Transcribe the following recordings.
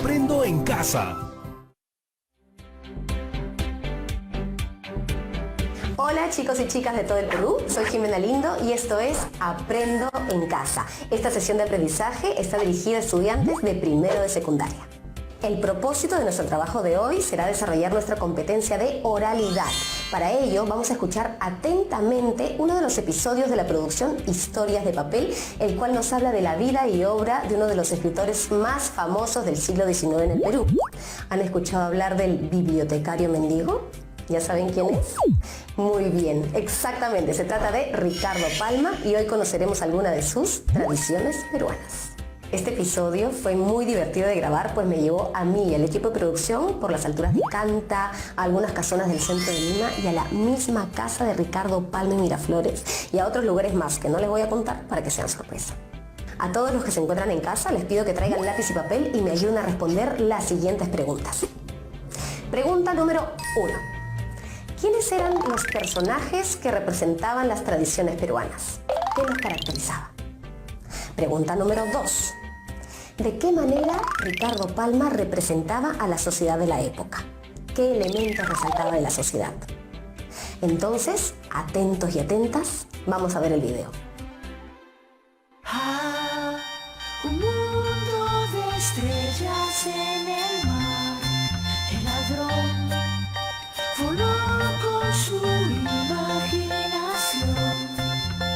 Aprendo en Casa. Hola chicos y chicas de todo el Perú, soy Jimena Lindo y esto es Aprendo en Casa. Esta sesión de aprendizaje está dirigida a estudiantes de primero de secundaria. El propósito de nuestro trabajo de hoy será desarrollar nuestra competencia de oralidad. Para ello vamos a escuchar atentamente uno de los episodios de la producción Historias de Papel, el cual nos habla de la vida y obra de uno de los escritores más famosos del siglo XIX en el Perú. ¿Han escuchado hablar del bibliotecario mendigo? ¿Ya saben quién es? Muy bien, exactamente, se trata de Ricardo Palma y hoy conoceremos algunas de sus tradiciones peruanas. Este episodio fue muy divertido de grabar, pues me llevó a mí y al equipo de producción por las alturas de Canta, a algunas casonas del centro de Lima y a la misma casa de Ricardo Palma en Miraflores y a otros lugares más que no les voy a contar para que sean sorpresa. A todos los que se encuentran en casa les pido que traigan lápiz y papel y me ayuden a responder las siguientes preguntas. Pregunta número 1. ¿Quiénes eran los personajes que representaban las tradiciones peruanas? ¿Qué los caracterizaba? Pregunta número 2. ¿De qué manera Ricardo Palma representaba a la sociedad de la época? ¿Qué elementos resaltaba de la sociedad? Entonces, atentos y atentas, vamos a ver el video. Un mundo de estrellas en el mar, el ladrón voló con su imaginación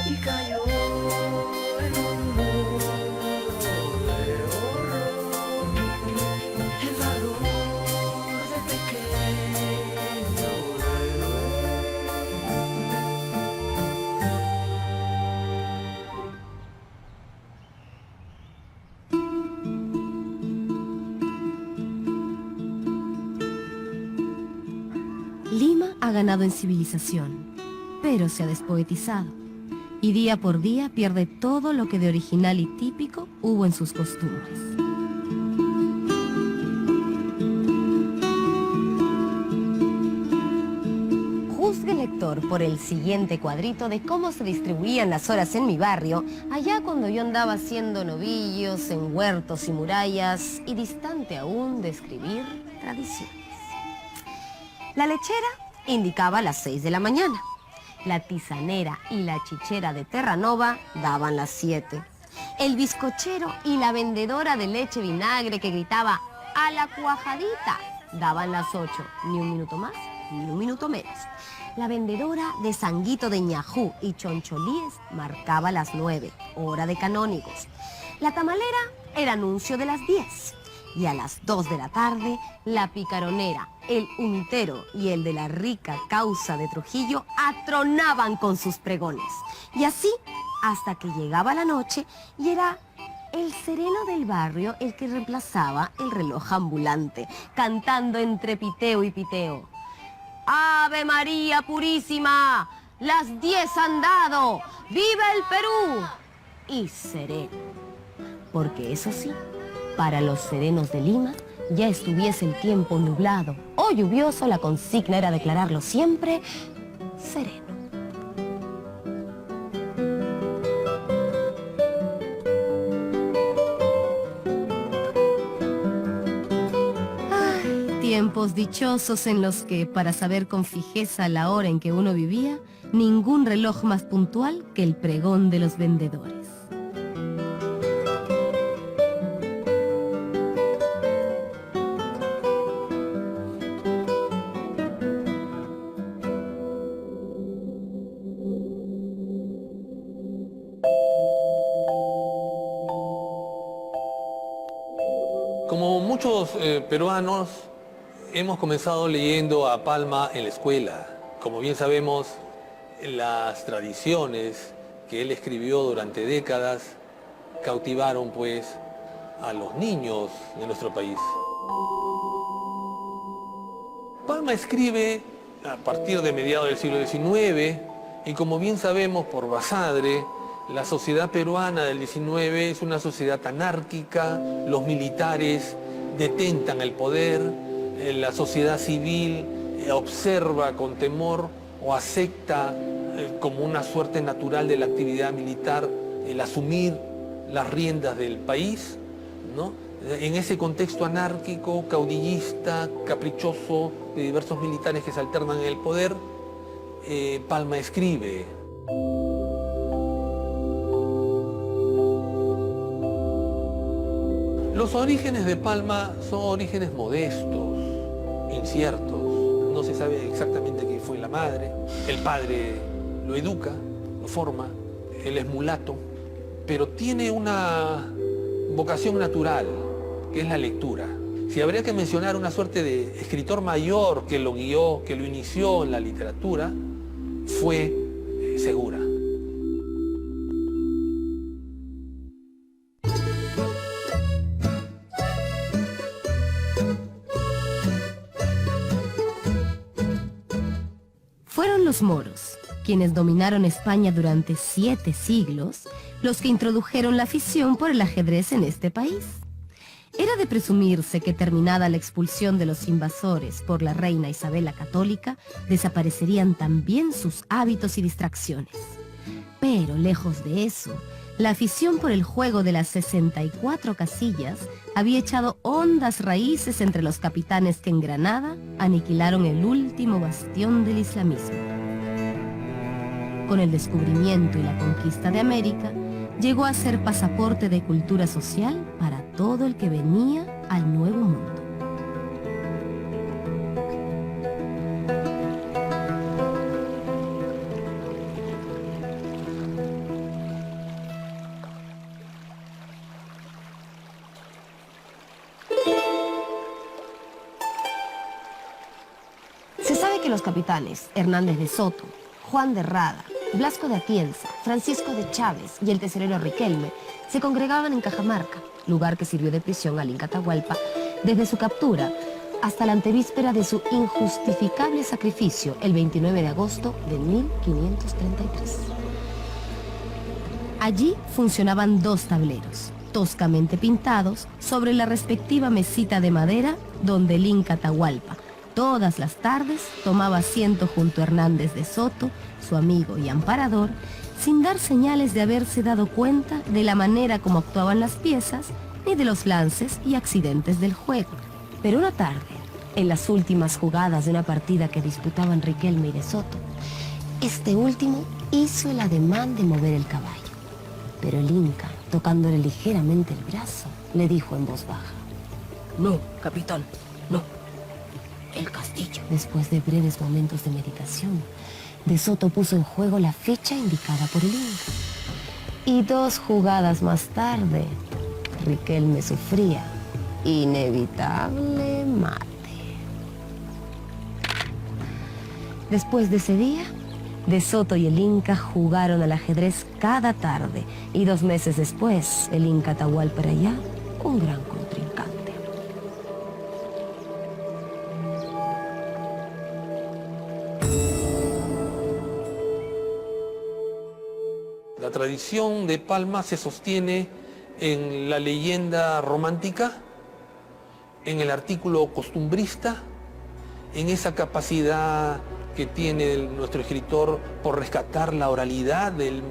y cayó en un mundo de horror. El valor de pequeño Lima ha ganado en civilización, pero se ha despoetizado, y día por día pierde todo lo que de original y típico hubo en sus costumbres. Juzgue el lector por el siguiente cuadrito de cómo se distribuían las horas en mi barrio, allá cuando yo andaba haciendo novillos en huertos y murallas, y distante aún de escribir tradiciones. La lechera indicaba las 6 de la mañana. La tisanera y la chichera de Terranova daban las 7. El bizcochero y la vendedora de leche vinagre que gritaba ¡a la cuajadita! Daban las 8. Ni un minuto más, ni un minuto menos. La vendedora de sanguito de ñajú y choncholíes marcaba las 9, hora de canónigos. La tamalera era anuncio de las 10. Y a las 2 de la tarde, la picaronera, el untero y el de la rica causa de Trujillo atronaban con sus pregones. Y así hasta que llegaba la noche y era el sereno del barrio el que reemplazaba el reloj ambulante, cantando entre piteo y piteo. ¡Ave María Purísima! ¡Las 10 han dado! ¡Viva el Perú! Y sereno. Porque eso sí, para los serenos de Lima, ya estuviese el tiempo nublado o lluvioso, la consigna era declararlo siempre sereno. Ay, tiempos dichosos en los que, para saber con fijeza la hora en que uno vivía, ningún reloj más puntual que el pregón de los vendedores. Como muchos peruanos, hemos comenzado leyendo a Palma en la escuela. Como bien sabemos, las tradiciones que él escribió durante décadas cautivaron pues a los niños de nuestro país. Palma escribe a partir de mediados del siglo XIX y como bien sabemos por Basadre, la sociedad peruana del XIX es una sociedad anárquica, los militares detentan el poder, la sociedad civil observa con temor o acepta como una suerte natural de la actividad militar el asumir las riendas del país, ¿no? En ese contexto anárquico, caudillista, caprichoso, de diversos militares que se alternan en el poder, Palma escribe. Los orígenes de Palma son orígenes modestos, inciertos. No se sabe exactamente quién fue la madre. El padre lo educa, lo forma. Él es mulato, pero tiene una vocación natural, que es la lectura. Si habría que mencionar una suerte de escritor mayor que lo guió, que lo inició en la literatura, fue Segura. Fueron los moros, quienes dominaron España durante 7 siglos, los que introdujeron la afición por el ajedrez en este país. Era de presumirse que terminada la expulsión de los invasores por la reina Isabel la Católica, desaparecerían también sus hábitos y distracciones. Pero lejos de eso, la afición por el juego de las 64 casillas había echado hondas raíces entre los capitanes que en Granada aniquilaron el último bastión del islamismo. Con el descubrimiento y la conquista de América, llegó a ser pasaporte de cultura social para todo el que venía al Nuevo Mundo. Se sabe que los capitanes Hernández de Soto, Juan de Rada, Blasco de Atienza, Francisco de Chávez y el tesorero Riquelme se congregaban en Cajamarca, lugar que sirvió de prisión al Inca Atahualpa desde su captura hasta la antevíspera de su injustificable sacrificio el 29 de agosto de 1533. Allí funcionaban 2 tableros, toscamente pintados, sobre la respectiva mesita de madera donde el Inca Atahualpa todas las tardes tomaba asiento junto a Hernández de Soto, su amigo y amparador, sin dar señales de haberse dado cuenta de la manera como actuaban las piezas ni de los lances y accidentes del juego. Pero una tarde, en las últimas jugadas de una partida que disputaban Riquelme y de Soto, este último hizo el ademán de mover el caballo. Pero el Inca, tocándole ligeramente el brazo, le dijo en voz baja: «No, capitán, no. El castillo». Después de breves momentos de meditación, de Soto puso en juego la fecha indicada por el Inca. Y 2 jugadas más tarde, Riquelme sufría inevitable mate. Después de ese día, de Soto y el Inca jugaron al ajedrez cada tarde, y 2 meses después, el Inca Atahualpa era ya un gran contrincante. La tradición de Palma se sostiene en la leyenda romántica, en el artículo costumbrista, en esa capacidad que tiene nuestro escritor por rescatar la oralidad del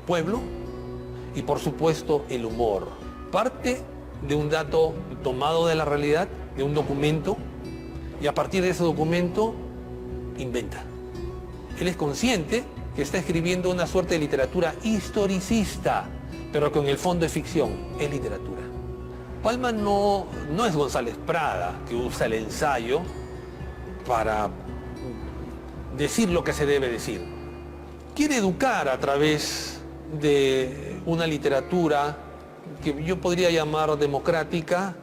pueblo y, por supuesto, el humor. Parte de un dato tomado de la realidad, de un documento, y a partir de ese documento inventa. Él es consciente que está escribiendo una suerte de literatura historicista, pero que en el fondo es ficción, es literatura. Palma no es González Prada, que usa el ensayo para decir lo que se debe decir. Quiere educar a través de una literatura que yo podría llamar democrática,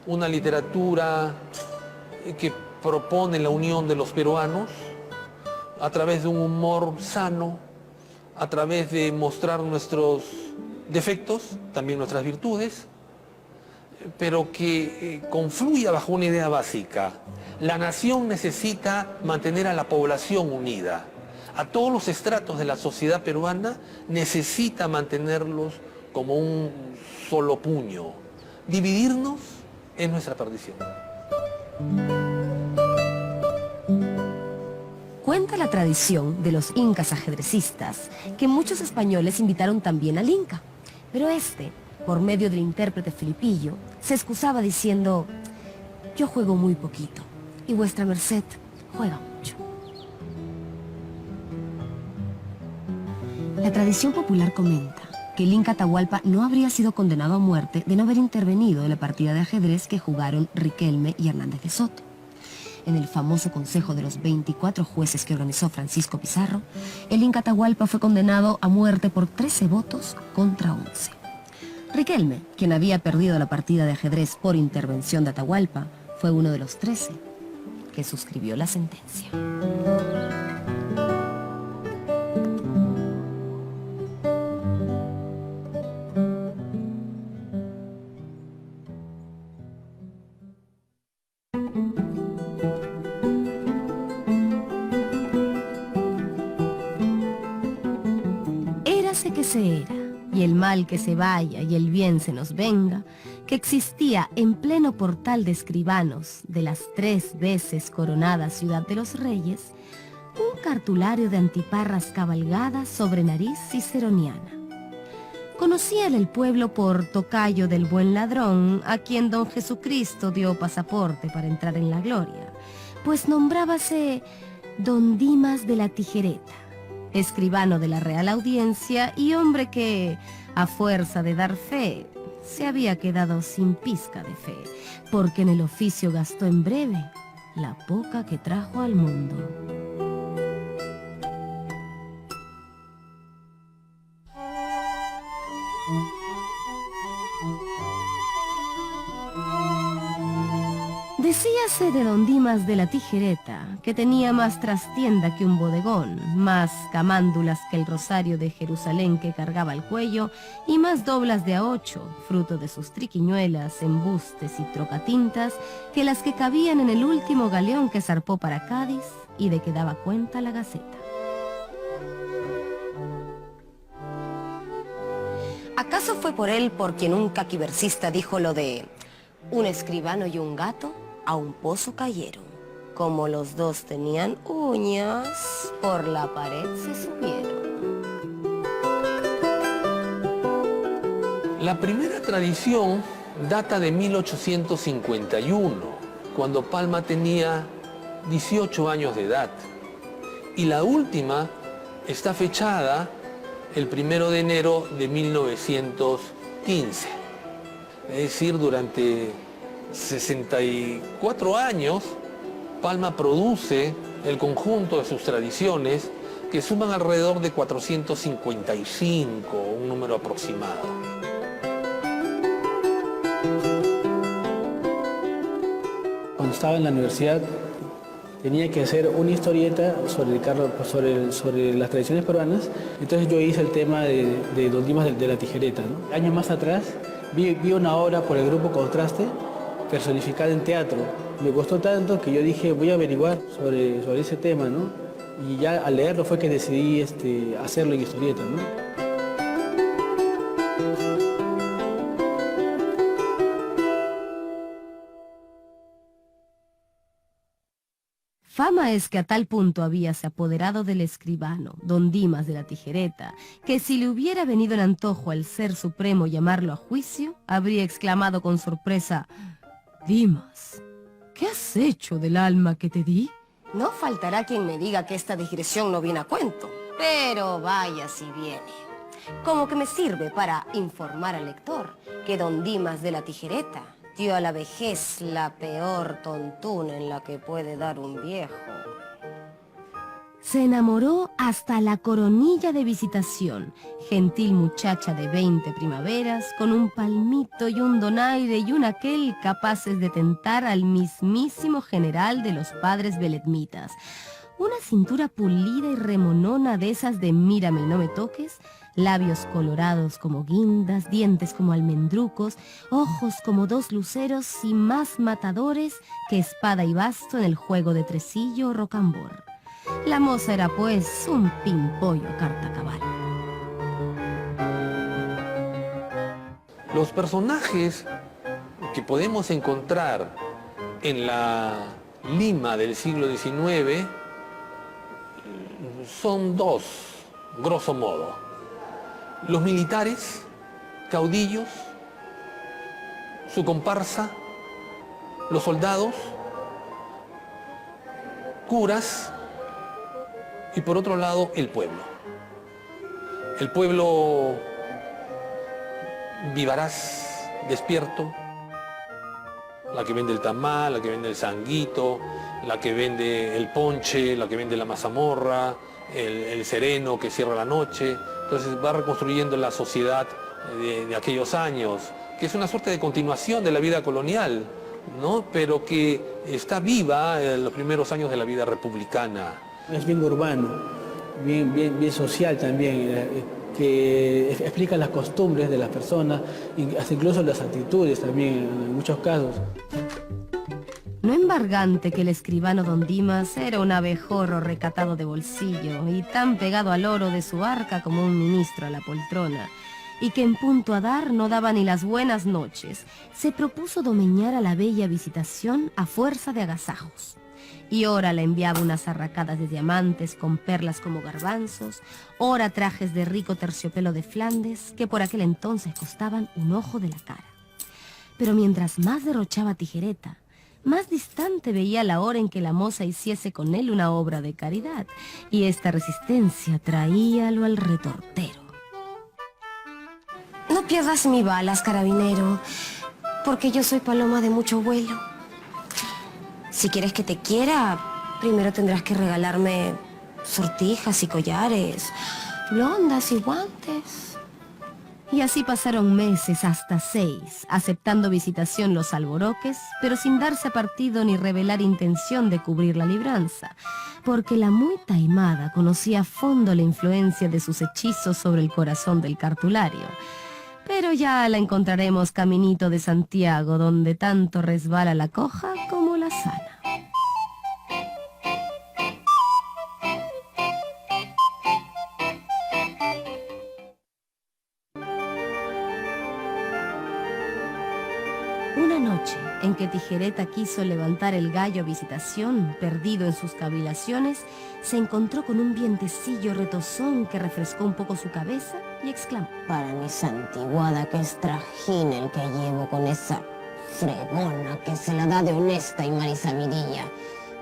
una literatura que propone la unión de los peruanos, a través de un humor sano, a través de mostrar nuestros defectos, también nuestras virtudes, pero que confluya bajo una idea básica. La nación necesita mantener a la población unida. A todos los estratos de la sociedad peruana necesita mantenerlos como un solo puño. Dividirnos es nuestra perdición. Cuenta la tradición de los incas ajedrecistas que muchos españoles invitaron también al Inca, pero este por medio del intérprete Filipillo, se excusaba diciendo: yo juego muy poquito, y vuestra merced juega mucho. La tradición popular comenta que el Inca Atahualpa no habría sido condenado a muerte de no haber intervenido en la partida de ajedrez que jugaron Riquelme y Hernández de Soto. En el famoso consejo de los 24 jueces que organizó Francisco Pizarro, el Inca Atahualpa fue condenado a muerte por 13 votos contra 11. Riquelme, quien había perdido la partida de ajedrez por intervención de Atahualpa, fue uno de los 13 que suscribió la sentencia. Érase que se era, y el mal que se vaya y el bien se nos venga, que existía en pleno portal de escribanos de las 3 veces coronada ciudad de los reyes, un cartulario de antiparras cabalgadas sobre nariz ciceroniana. Conocíale el pueblo por tocayo del buen ladrón, a quien don Jesucristo dio pasaporte para entrar en la gloria, pues nombrábase don Dimas de la Tijereta, escribano de la Real Audiencia y hombre que, a fuerza de dar fe, se había quedado sin pizca de fe, porque en el oficio gastó en breve la poca que trajo al mundo. Decíase de don Dimas de la Tijereta que tenía más trastienda que un bodegón, más camándulas que el rosario de Jerusalén que cargaba al cuello y más doblas de A8, fruto de sus triquiñuelas, embustes y trocatintas, que las que cabían en el último galeón que zarpó para Cádiz y de que daba cuenta la Gaceta. ¿Acaso fue por él por quien un caquiversista dijo lo de un escribano y un gato a un pozo cayeron? Como los dos tenían uñas, por la pared se subieron. La primera tradición data de 1851, cuando Palma tenía 18 años de edad. Y la última está fechada el 1 de enero de 1915. Es decir, durante 64 años, Palma produce el conjunto de sus tradiciones que suman alrededor de 455, un número aproximado. Cuando estaba en la universidad tenía que hacer una historieta sobre las tradiciones peruanas, entonces yo hice el tema de Don Dimas de la Tijereta, ¿no? Años más atrás vi una obra por el grupo Contraste personificada en teatro. Me gustó tanto que yo dije, voy a averiguar sobre ese tema, ¿no? Y ya al leerlo fue que decidí hacerlo en historieta, ¿no? Fama es que a tal punto habíase apoderado del escribano, don Dimas de la Tijereta, que si le hubiera venido en antojo al Ser Supremo llamarlo a juicio, habría exclamado con sorpresa: Dimas, ¿qué has hecho del alma que te di? No faltará quien me diga que esta digresión no viene a cuento, pero vaya si viene. Como que me sirve para informar al lector que don Dimas de la Tijereta dio a la vejez la peor tontuna en la que puede dar un viejo. Se enamoró hasta la Coronilla de Visitación, gentil muchacha de 20 primaveras, con un palmito y un donaire y un aquel capaces de tentar al mismísimo general de los padres beletmitas. Una cintura pulida y remonona de esas de mírame y no me toques, labios colorados como guindas, dientes como almendrucos, ojos como 2 luceros y más matadores que espada y basto en el juego de tresillo o rocambor. La moza era pues un pimpollo carta cabal. Los personajes que podemos encontrar en la Lima del siglo XIX son 2, grosso modo. Los militares, caudillos su comparsa, los soldados, curas y por otro lado el pueblo. El pueblo vivaraz, despierto, la que vende el tamal, la que vende el sanguito, la que vende el ponche, la que vende la mazamorra, el sereno que cierra la noche. Entonces va reconstruyendo la sociedad de aquellos años, que es una suerte de continuación de la vida colonial, ¿no? Pero que está viva en los primeros años de la vida republicana. Es bien urbano, bien social también, que explica las costumbres de las personas, hasta incluso las actitudes también en muchos casos. No embargante que el escribano don Dimas era un abejorro recatado de bolsillo y tan pegado al oro de su arca como un ministro a la poltrona, y que en punto a dar no daba ni las buenas noches, se propuso domeñar a la bella Visitación a fuerza de agasajos. Y ora la enviaba unas arracadas de diamantes con perlas como garbanzos, ora trajes de rico terciopelo de Flandes, que por aquel entonces costaban un ojo de la cara. Pero mientras más derrochaba Tijereta, más distante veía la hora en que la moza hiciese con él una obra de caridad, y esta resistencia traíalo al retortero. No pierdas mi balas, carabinero, porque yo soy paloma de mucho vuelo. Si quieres que te quiera, primero tendrás que regalarme sortijas y collares, blondas y guantes. Y así pasaron meses, hasta 6, aceptando Visitación los alboroques, pero sin darse partido ni revelar intención de cubrir la libranza, porque la muy taimada conocía a fondo la influencia de sus hechizos sobre el corazón del cartulario. Pero ya la encontraremos caminito de Santiago, donde tanto resbala la coja como la sana. Una noche en que Tijereta quiso levantar el gallo Visitación, perdido en sus cavilaciones, se encontró con un vientecillo retozón que refrescó un poco su cabeza y exclamó: Para mi santiguada, que es trajín el que llevo con esa fregona que se la da de honesta y marisamirilla,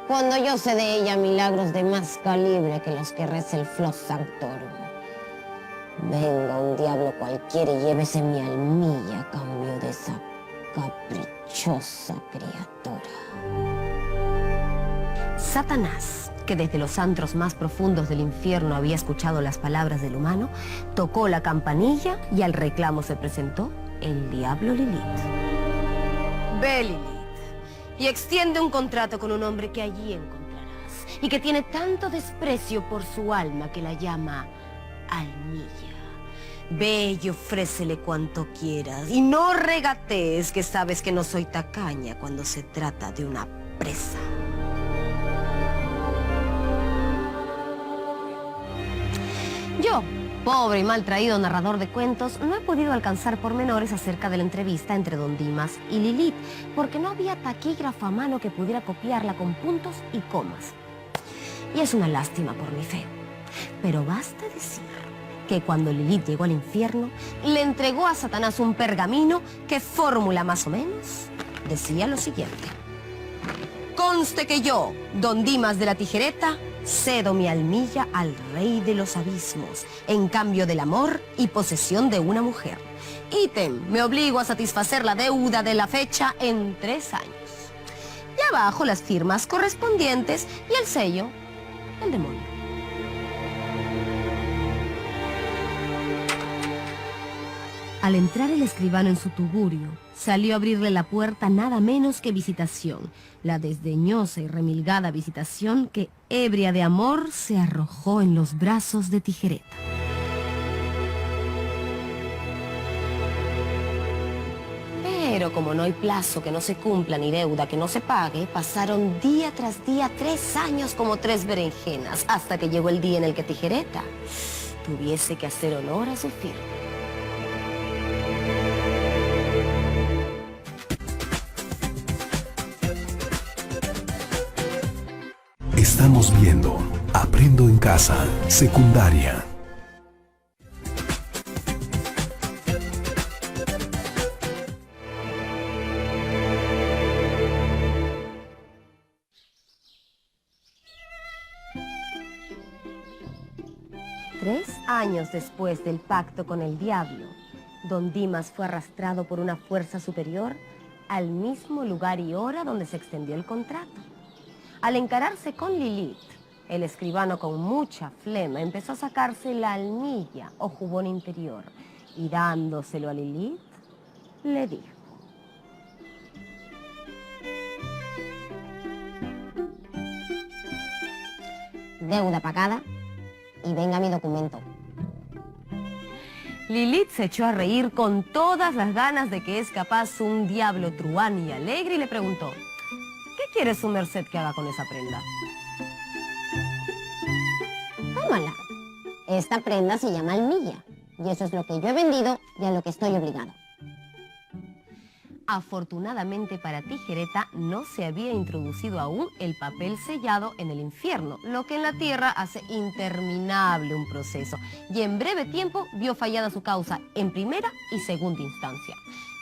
cuando yo sé de ella milagros de más calibre que los que reza el Flos Sanctorum. Venga un diablo cualquiera y llévese mi almilla a cambio de esa caprichosa criatura. Satanás, que desde los antros más profundos del infierno había escuchado las palabras del humano, tocó la campanilla y al reclamo se presentó el diablo Lilith. Ve, Lilith, y extiende un contrato con un hombre que allí encontrarás y que tiene tanto desprecio por su alma que la llama almilla. Ve y ofrécele cuanto quieras y no regatees, que sabes que no soy tacaña cuando se trata de una presa. Yo, pobre y mal traído narrador de cuentos, no he podido alcanzar pormenores acerca de la entrevista entre don Dimas y Lilith, porque no había taquígrafo a mano que pudiera copiarla con puntos y comas. Y es una lástima por mi fe. Pero basta decir que cuando Lilith llegó al infierno, le entregó a Satanás un pergamino que, fórmula más o menos, decía lo siguiente: conste que yo, don Dimas de la Tijereta, cedo mi almilla al rey de los abismos, en cambio del amor y posesión de una mujer. Ítem, me obligo a satisfacer la deuda de la fecha en 3 años. Y abajo las firmas correspondientes y el sello, el demonio. Al entrar el escribano en su tugurio, salió a abrirle la puerta nada menos que Visitación, la desdeñosa y remilgada Visitación que, ebria de amor, se arrojó en los brazos de Tijereta. Pero como no hay plazo que no se cumpla ni deuda que no se pague, pasaron día tras día 3 años como 3 berenjenas, hasta que llegó el día en el que Tijereta tuviese que hacer honor a su firma. Estamos viendo Aprendo en Casa, secundaria. 3 años después del pacto con el diablo, don Dimas fue arrastrado por una fuerza superior al mismo lugar y hora donde se extendió el contrato. Al encararse con Lilith, el escribano con mucha flema empezó a sacarse la almilla o jubón interior y dándoselo a Lilith, le dijo: Deuda pagada y venga mi documento. Lilith se echó a reír con todas las ganas de que es capaz un diablo truán y alegre y le preguntó: ¿qué quiere su merced que haga con esa prenda? Tómala. Esta prenda se llama almilla y eso es lo que yo he vendido y a lo que estoy obligado. Afortunadamente para Tijereta no se había introducido aún el papel sellado en el infierno, lo que en la tierra hace interminable un proceso, y en breve tiempo vio fallada su causa en primera y segunda instancia.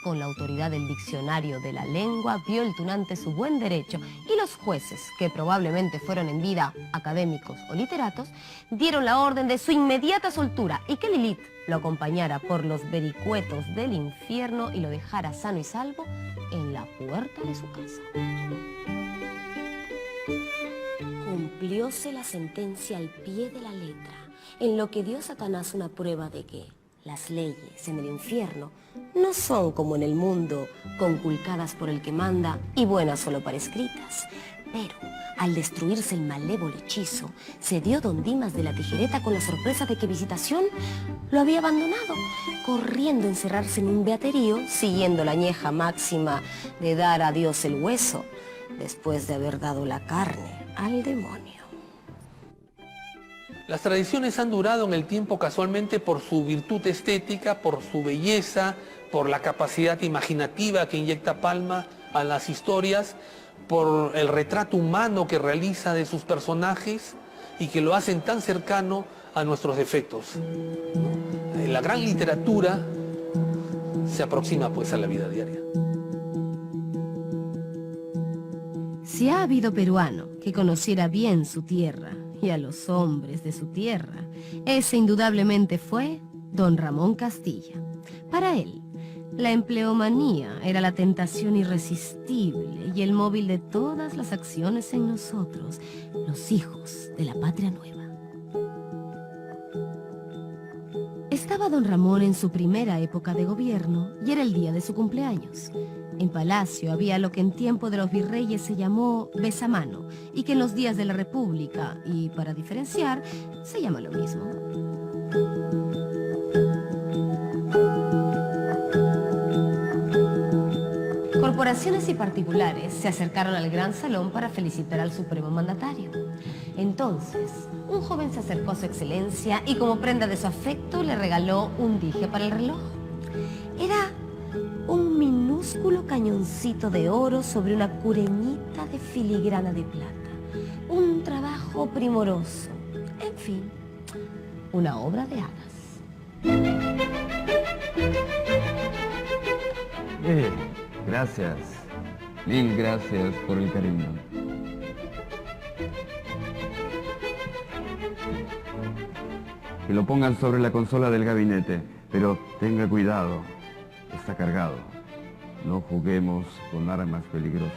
Con la autoridad del diccionario de la lengua vio el tunante su buen derecho, y los jueces, que probablemente fueron en vida académicos o literatos, dieron la orden de su inmediata soltura y que Lilith lo acompañara por los vericuetos del infierno y lo dejara sano y salvo en la puerta de su casa. Cumplióse la sentencia al pie de la letra, en lo que dio Satanás una prueba de que las leyes en el infierno no son como en el mundo, conculcadas por el que manda y buenas solo para escritas. Pero al destruirse el malévolo hechizo, se dio don Dimas de la Tijereta con la sorpresa de que Visitación lo había abandonado, corriendo a encerrarse en un beaterío, siguiendo la añeja máxima de dar a Dios el hueso, después de haber dado la carne al demonio. Las tradiciones han durado en el tiempo casualmente por su virtud estética, por su belleza, por la capacidad imaginativa que inyecta Palma a las historias, por el retrato humano que realiza de sus personajes y que lo hacen tan cercano a nuestros defectos. La gran literatura se aproxima pues a la vida diaria. Si ha habido peruano que conociera bien su tierra y a los hombres de su tierra, ese indudablemente fue don Ramón Castilla. Para él, la empleomanía era la tentación irresistible y el móvil de todas las acciones en nosotros, los hijos de la patria nueva. Estaba don Ramón en su primera época de gobierno y era el día de su cumpleaños. En Palacio había lo que en tiempo de los virreyes se llamó besamano y que en los días de la República, y para diferenciar, se llama lo mismo. Corporaciones y particulares se acercaron al gran salón para felicitar al supremo mandatario. Entonces, un joven se acercó a su excelencia y como prenda de su afecto le regaló un dije para el reloj. Era un minúsculo cañoncito de oro sobre una cureñita de filigrana de plata. Un trabajo primoroso. En fin, una obra de hadas. Gracias. Mil gracias por el cariño. Que lo pongan sobre la consola del gabinete, pero tenga cuidado. Está cargado. No juguemos con armas peligrosas.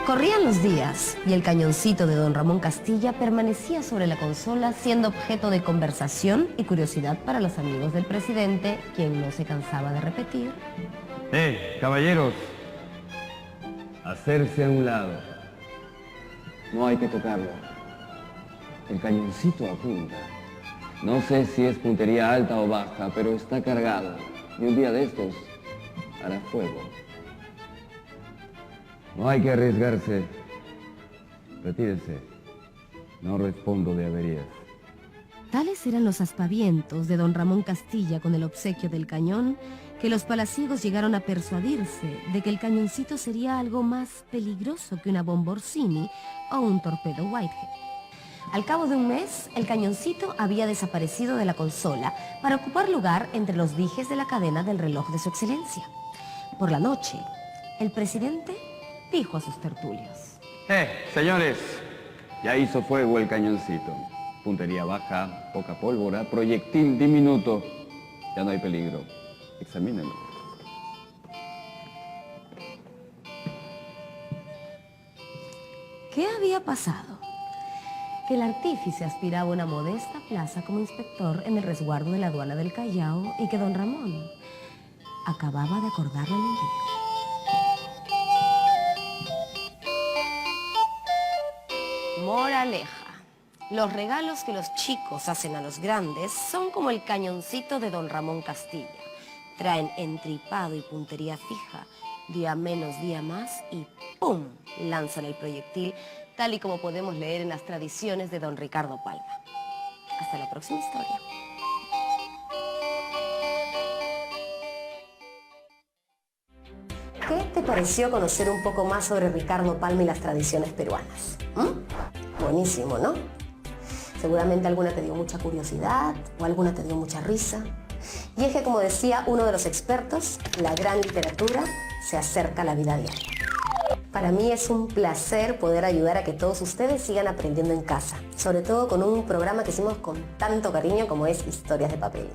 Corrían los días y el cañoncito de don Ramón Castilla permanecía sobre la consola siendo objeto de conversación y curiosidad para los amigos del presidente, quien no se cansaba de repetir: Caballeros, hacerse a un lado. No hay que tocarlo. El cañoncito apunta. No sé si es puntería alta o baja, pero está cargado. Y un día de estos hará fuego. No hay que arriesgarse. Retírese. No respondo de averías. Tales eran los aspavientos de don Ramón Castilla con el obsequio del cañón, que los palaciegos llegaron a persuadirse de que el cañoncito sería algo más peligroso que una bomba Orsini o un torpedo Whitehead. Al cabo de un mes, el cañoncito había desaparecido de la consola para ocupar lugar entre los dijes de la cadena del reloj de su excelencia. Por la noche, el presidente dijo a sus tertulios: Señores, ya hizo fuego el cañoncito. Puntería baja, poca pólvora, proyectil diminuto. Ya no hay peligro. Examínenlo. ¿Qué había pasado? Que el artífice aspiraba a una modesta plaza como inspector en el resguardo de la aduana del Callao y que don Ramón acababa de acordarle el envío. Moraleja. Los regalos que los chicos hacen a los grandes son como el cañoncito de don Ramón Castilla. Traen entripado y puntería fija, día menos, día más y ¡pum! Lanzan el proyectil, tal y como podemos leer en las tradiciones de don Ricardo Palma. Hasta la próxima historia. ¿Qué te pareció conocer un poco más sobre Ricardo Palma y las tradiciones peruanas? Buenísimo, ¿no? Seguramente alguna te dio mucha curiosidad o alguna te dio mucha risa. Y es que, como decía uno de los expertos, la gran literatura se acerca a la vida diaria. Para mí es un placer poder ayudar a que todos ustedes sigan aprendiendo en casa, sobre todo con un programa que hicimos con tanto cariño como es Historias de Papel.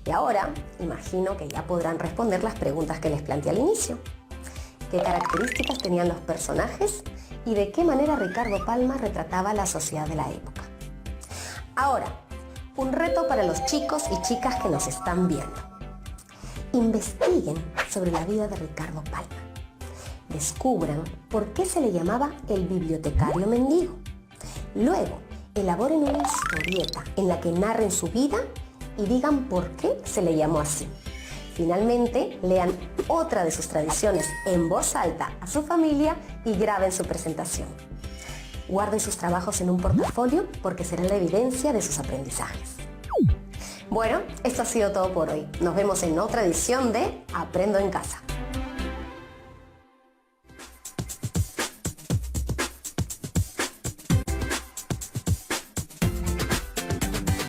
Y ahora, imagino que ya podrán responder las preguntas que les planteé al inicio. ¿Qué características tenían los personajes y de qué manera Ricardo Palma retrataba la sociedad de la época? Ahora, un reto para los chicos y chicas que nos están viendo. Investiguen sobre la vida de Ricardo Palma. Descubran por qué se le llamaba el bibliotecario mendigo. Luego, elaboren una historieta en la que narren su vida y digan por qué se le llamó así. Finalmente, lean otra de sus tradiciones en voz alta a su familia y graben su presentación. Guarden sus trabajos en un portafolio porque será la evidencia de sus aprendizajes. Bueno, esto ha sido todo por hoy. Nos vemos en otra edición de Aprendo en Casa.